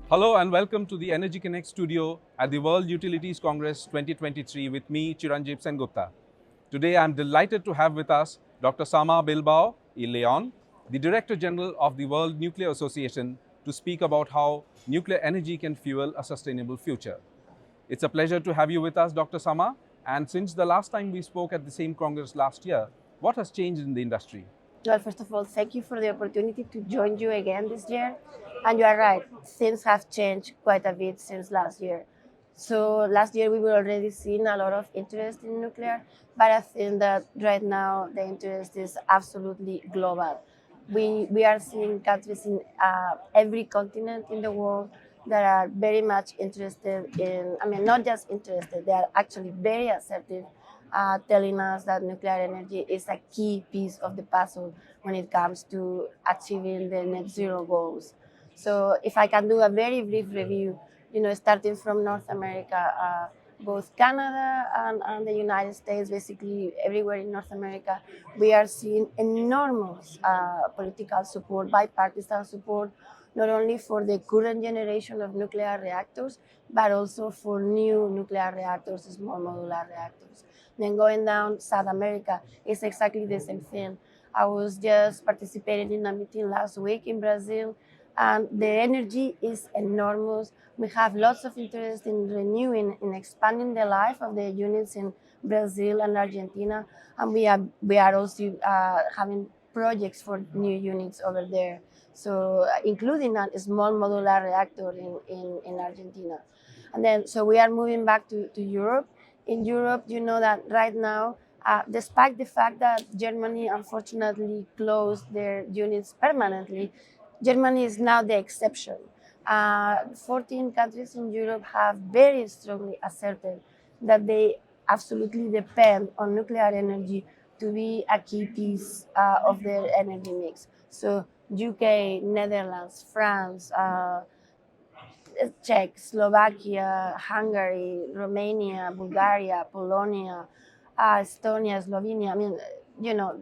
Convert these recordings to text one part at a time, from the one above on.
Hello and welcome to the Energy Connect studio at the World Utilities Congress 2023 with me, Chiranjib Sengupta. Today I'm delighted to have with us Dr. Sama Bilbao y Leon, the Director General of the World Nuclear Association, to speak about how nuclear energy can fuel a sustainable future. It's a pleasure to have you with us, Dr. Sama. And since the last time we spoke at the same Congress last year, what has changed in the industry? Well, first of all, thank you for the opportunity to join you again this year. And you are right, things have changed quite a bit since last year. So last year we were already seeing a lot of interest in nuclear, but I think that right now the interest is absolutely global. We are seeing countries in every continent in the world that are very much interested in, not just interested, they are actually very assertive, telling us that nuclear energy is a key piece of the puzzle when it comes to achieving the net zero goals. So if I can do a very brief review, starting from North America, both Canada and the United States, basically everywhere in North America, we are seeing enormous political support, bipartisan support, not only for the current generation of nuclear reactors, but also for new nuclear reactors, small modular reactors. Then going down South America is exactly the same thing. I was just participating in a meeting last week in Brazil, and the energy is enormous. We have lots of interest in renewing, in expanding the life of the units in Brazil and Argentina, and we are also having projects for new units over there. So including a small modular reactor in Argentina. And then, so we are moving back to Europe. In Europe, you know that right now, despite the fact that Germany unfortunately closed their units permanently, Germany is now the exception. 14 countries in Europe have very strongly asserted that they absolutely depend on nuclear energy to be a key piece of their energy mix. So UK, Netherlands, France, Czech, Slovakia, Hungary, Romania, Bulgaria, Polonia, Estonia, Slovenia.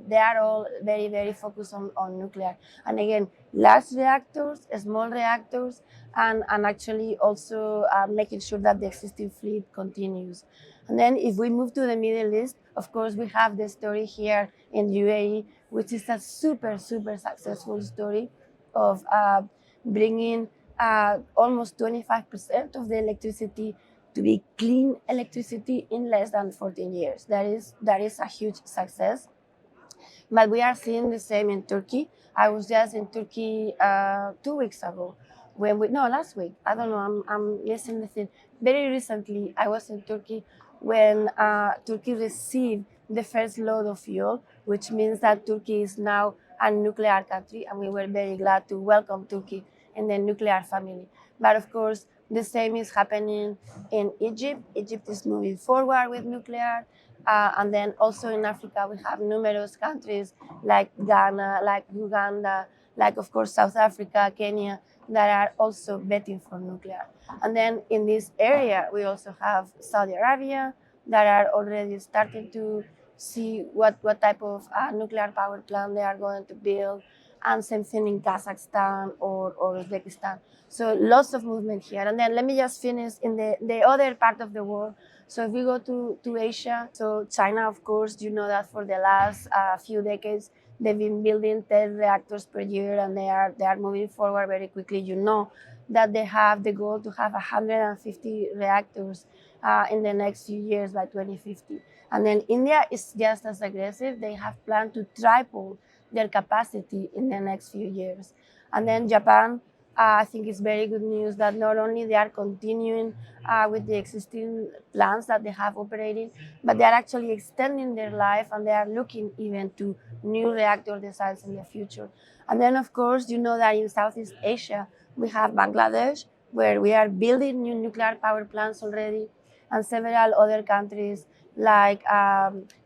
They are all very, very focused on nuclear. And again, large reactors, small reactors, and actually also making sure that the existing fleet continues. And then if we move to the Middle East, of course, we have the story here in UAE, which is a super, super successful story of bringing almost 25% of the electricity to be clean electricity in less than 14 years. That is a huge success. But we are seeing the same in Turkey. I was just in Turkey 2 weeks ago. Last week. I don't know, I'm missing the thing. Very recently, I was in Turkey when Turkey received the first load of fuel, which means that Turkey is now a nuclear country, and we were very glad to welcome Turkey in the nuclear family. But of course, the same is happening in Egypt. Egypt is moving forward with nuclear. And then also in Africa, we have numerous countries like Ghana, like Uganda, like of course South Africa, Kenya, that are also betting for nuclear. And then in this area, we also have Saudi Arabia that are already starting to see what type of nuclear power plant they are going to build, and same thing in Kazakhstan or Uzbekistan. So lots of movement here. And then let me just finish in the other part of the world. So if we go to Asia, so China, of course, you know that for the last few decades, they've been building 10 reactors per year, and they are moving forward very quickly. You know that they have the goal to have 150 reactors in the next few years by 2050. And then India is just as aggressive. They have planned to triple their capacity in the next few years. And then Japan, I think it's very good news that not only they are continuing with the existing plants that they have operating, but they are actually extending their life, and they are looking even to new reactor designs in the future. And then, of course, you know that in Southeast Asia, we have Bangladesh, where we are building new nuclear power plants already, and several other countries like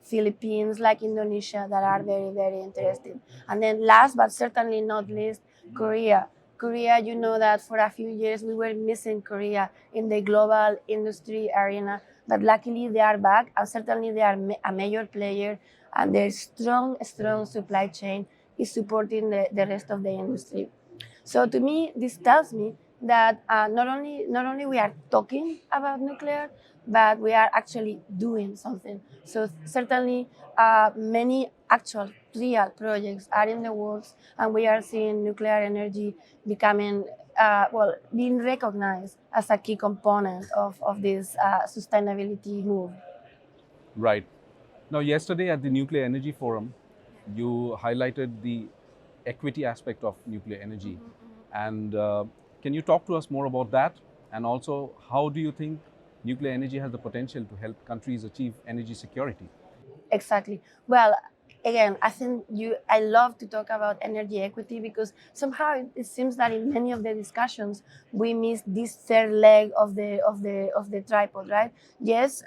Philippines, like Indonesia, that are very, very interested. And then last but certainly not least, Korea. Korea, you know that for a few years we were missing Korea in the global industry arena, but luckily they are back, and certainly they are a major player, and their strong supply chain is supporting the rest of the industry. So to me, this tells me that not only we are talking about nuclear, but we are actually doing something. So certainly, many actual real projects are in the works, and we are seeing nuclear energy becoming being recognized as a key component of this sustainability move. Right. Now, yesterday at the Nuclear Energy Forum, you highlighted the equity aspect of nuclear energy. And can you talk to us more about that? And also, how do you think nuclear energy has the potential to help countries achieve energy security? Exactly. Well, again, I love to talk about energy equity because somehow it seems that in many of the discussions we miss this third leg of the tripod, right? Yes,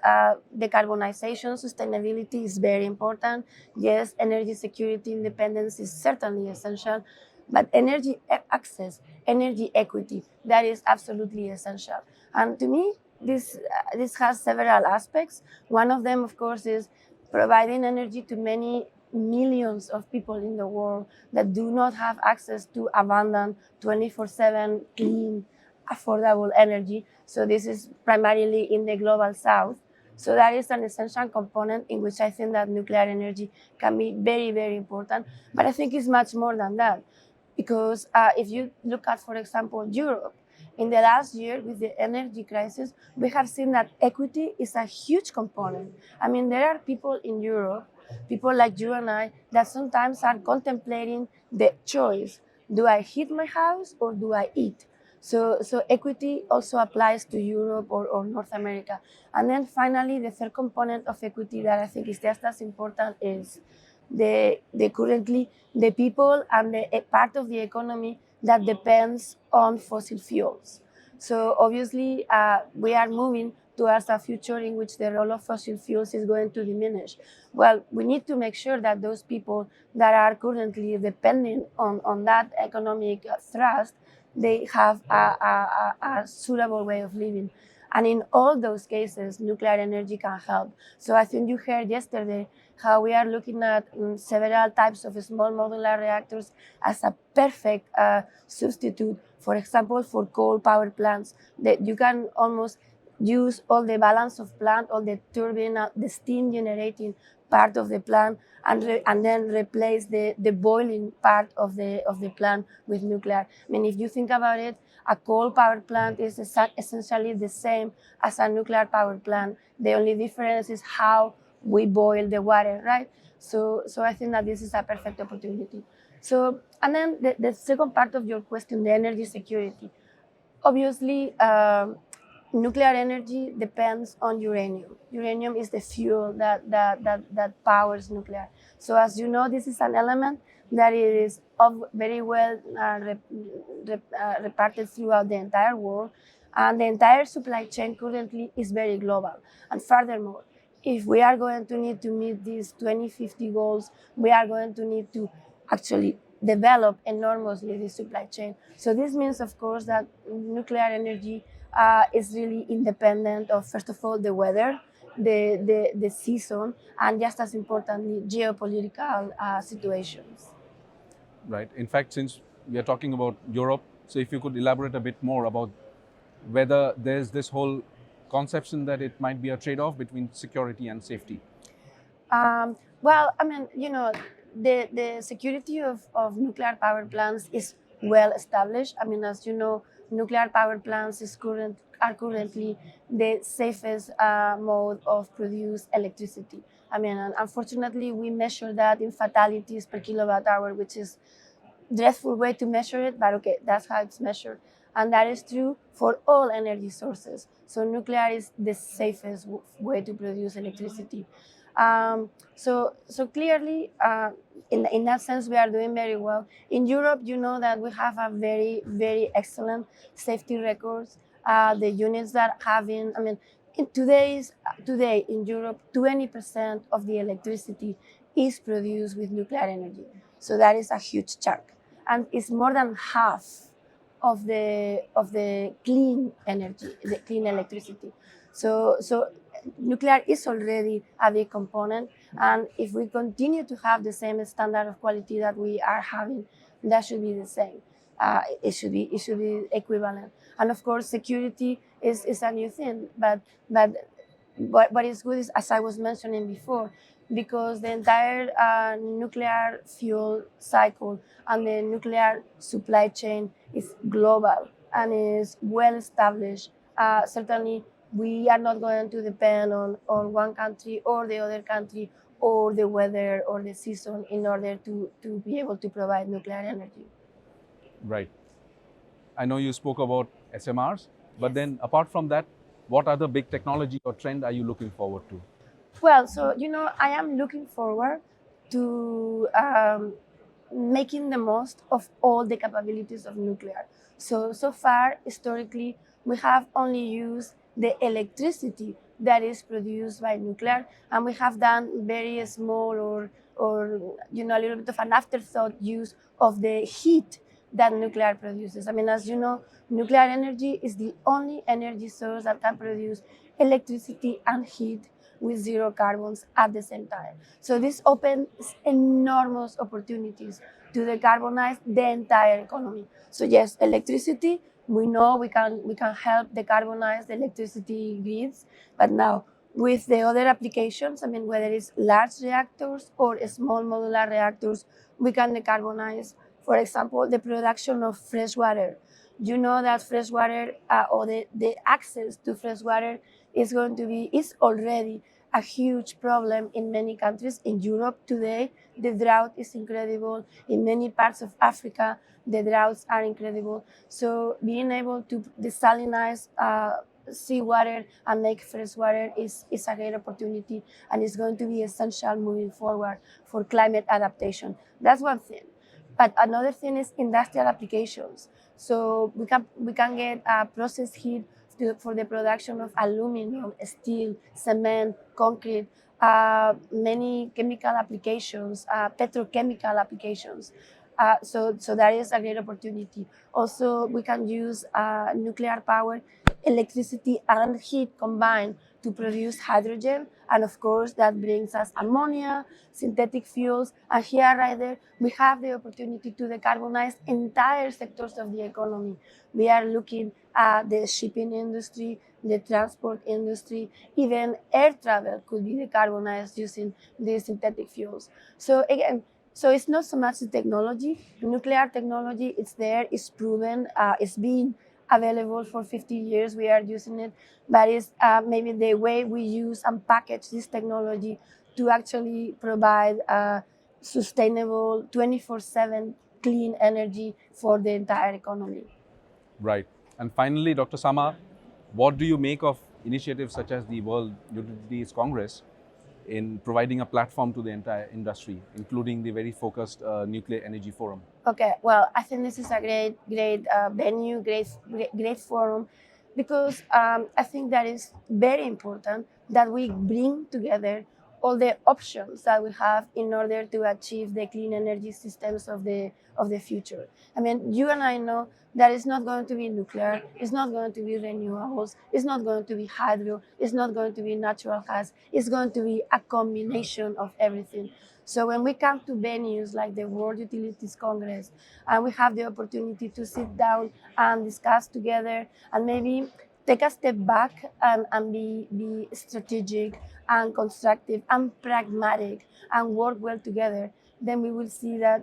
decarbonization, sustainability is very important. Yes, energy security, independence is certainly essential, but energy access, energy equity, that is absolutely essential. And to me, this has several aspects. One of them, of course, is providing energy to many millions of people in the world that do not have access to abundant 24/7 clean, affordable energy. So this is primarily in the global south. So that is an essential component in which I think that nuclear energy can be very, very important. But I think it's much more than that. Because if you look at, for example, Europe, in the last year with the energy crisis, we have seen that equity is a huge component. I mean, there are people in Europe, people like you and I, that sometimes are contemplating the choice: do I heat my house or do I eat? So equity also applies to Europe or North America. And then finally, the third component of equity that I think is just as important is the currently the people and the part of the economy that depends on fossil fuels. So obviously, we are moving towards a future in which the role of fossil fuels is going to diminish. Well, we need to make sure that those people that are currently depending on that economic thrust, they have a suitable way of living. And in all those cases, nuclear energy can help. So I think you heard yesterday how we are looking at several types of small modular reactors as a perfect substitute, for example, for coal power plants, that you can almost use all the balance of plant, all the turbine, the steam generating part of the plant, and then replace the boiling part of the plant with nuclear. I mean, if you think about it, a coal power plant is essentially the same as a nuclear power plant. The only difference is how we boil the water, right? So I think that this is a perfect opportunity. So, and then the second part of your question, the energy security. Obviously, nuclear energy depends on uranium. Uranium is the fuel that powers nuclear. So as you know, this is an element that is very well reparted throughout the entire world, and the entire supply chain currently is very global. And furthermore, if we are going to need to meet these 2050 goals, we are going to need to actually develop enormously the supply chain. So this means, of course, that nuclear energy is really independent of, first of all, the weather, the season, and just as importantly, geopolitical situations. Right. In fact, since we are talking about Europe, so if you could elaborate a bit more about whether there's this whole conception that it might be a trade-off between security and safety. Well, I mean, the security of nuclear power plants is well established. I mean, as you know, nuclear power plants are currently the safest mode of produce electricity. I mean, and unfortunately, we measure that in fatalities per kilowatt hour, which is dreadful way to measure it, but okay, that's how it's measured. And that is true for all energy sources. So nuclear is the safest way to produce electricity. So clearly, in that sense, we are doing very well. In Europe, you know that we have a very, very excellent safety records. The units that having, I mean, today in Europe, 20% of the electricity is produced with nuclear energy. So that is a huge chunk, and it's more than half of the clean energy, the clean electricity. So nuclear is already a big component, and if we continue to have the same standard of quality that we are having, that should be the same. It should be equivalent. And of course, security is a new thing, but what is good is, as I was mentioning before, because the entire nuclear fuel cycle and the nuclear supply chain is global and is well established. Certainly, we are not going to depend on one country or the other country or the weather or the season in order to be able to provide nuclear energy. Right. I know you spoke about SMRs, but Yes. then apart from that, what other big technology or trend are you looking forward to? Well, so I am looking forward to making the most of all the capabilities of nuclear. So far, historically, we have only used the electricity that is produced by nuclear, and we have done very small or a little bit of an afterthought use of the heat that nuclear produces. I mean, as you know, nuclear energy is the only energy source that can produce electricity and heat with zero carbons at the same time. So this opens enormous opportunities to decarbonize the entire economy. So yes, electricity, we know we can help decarbonize the electricity grids, but now with the other applications, I mean, whether it's large reactors or small modular reactors, we can decarbonize, for example, the production of fresh water. You know that fresh water or the access to fresh water is already a huge problem in many countries. In Europe today, the drought is incredible. In many parts of Africa, the droughts are incredible. So being able to desalinize seawater and make fresh water is a great opportunity, and it's going to be essential moving forward for climate adaptation. That's one thing. But another thing is industrial applications. So we can get processed heat for the production of aluminum, steel, cement, concrete, many chemical applications, petrochemical applications. So that is a great opportunity. Also, we can use nuclear power, electricity and heat combined to produce hydrogen, and of course that brings us ammonia, synthetic fuels, and here right there we have the opportunity to decarbonize entire sectors of the economy. We are looking at the shipping industry, the transport industry, even air travel could be decarbonized using these synthetic fuels. So again, so it's not so much the technology. Nuclear technology, it's there, it's proven, it's been available for 50 years. We are using it, but it's maybe the way we use and package this technology to actually provide sustainable 24/7 clean energy for the entire economy. Right. And finally, Dr. Sama, what do you make of initiatives such as the World Utilities Congress in providing a platform to the entire industry, including the very focused Nuclear Energy Forum? Okay, well, I think this is a great venue, great forum, because I think that is very important that we bring together all the options that we have in order to achieve the clean energy systems of the future. I mean, you and I know that it's not going to be nuclear, it's not going to be renewables, it's not going to be hydro, it's not going to be natural gas, it's going to be a combination of everything. So when we come to venues like the World Utilities Congress, and we have the opportunity to sit down and discuss together and maybe take a step back and be strategic and constructive and pragmatic and work well together, then we will see that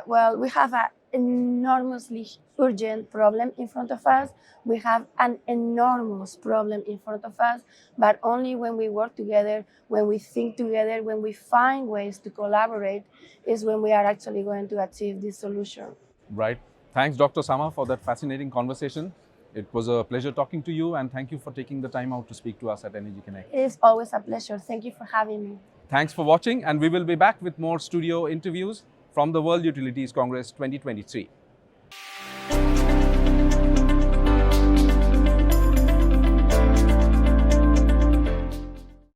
well, we have an enormously urgent problem in front of us. We have an enormous problem in front of us, but only when we work together, when we think together, when we find ways to collaborate, is when we are actually going to achieve this solution. Right. Thanks, Dr. Sama, for that fascinating conversation. It was a pleasure talking to you, and thank you for taking the time out to speak to us at Energy Connect. It is always a pleasure. Thank you for having me. Thanks for watching, and we will be back with more studio interviews from the World Utilities Congress 2023.